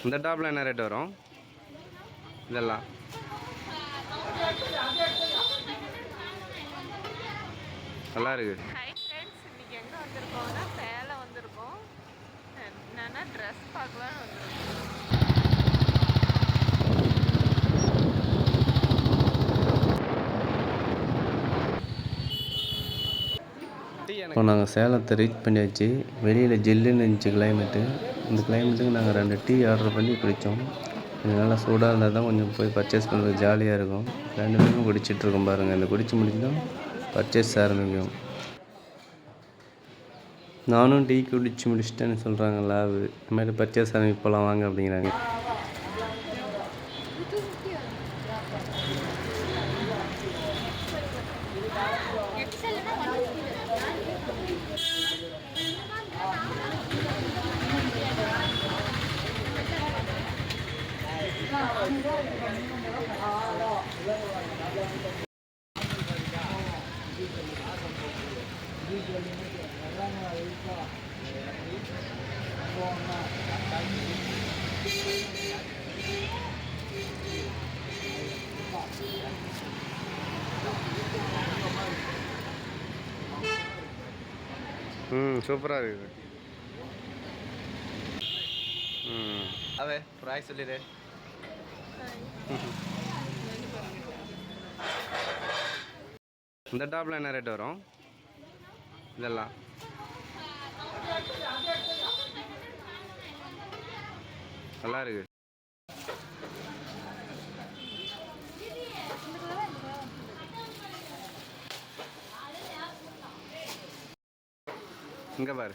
இந்த டாப்ல என்ன ரேட் வரும்? இதெல்லாம் நல்லா இருக்கு. ஹாய் ஃப்ரெண்ட்ஸ், இன்னைக்கு எங்கே வந்திருக்கோம்னா சேலம் வந்திருக்கோம். என்னன்னா ட்ரெஸ் பார்க்கலான்னு வந்திருக்கோம். இப்போ நாங்கள் சேலத்தை ரீச் பண்ணியாச்சு. வெளியில் ஜில்லுன்னு இருந்துச்சு கிளைமேட்டு. இந்த கிளைமேட்டுக்கு நாங்கள் 2 டீ ஆர்டர் பண்ணி குடித்தோம். கொஞ்சம் நல்லா சூடாக இருந்தால் தான் கொஞ்சம் போய் பர்ச்சேஸ் பண்ணுறது ஜாலியாக இருக்கும். 2 பேரும் குடிச்சிட்ருக்கோம் பாருங்கள். இந்த குடிச்சு முடிச்சுதான் பர்ச்சேஸ் ஆரம்பிக்கும். நானும் டீ குடிச்சு முடிச்சிட்டேன்னு சொல்கிறாங்க லாவு. இந்த மாதிரி பர்ச்சேஸ் ஆரம்பிப்போலாம் வாங்க அப்படிங்கிறாங்க. சூப்பராக இருக்குது. அவே ப்ரைஸ் சொல்லிடு. இந்த டாப்ல என்ன ரேட் வரும்? இதெல்லாம் நல்லா இருக்கு. இங்கே பாரு.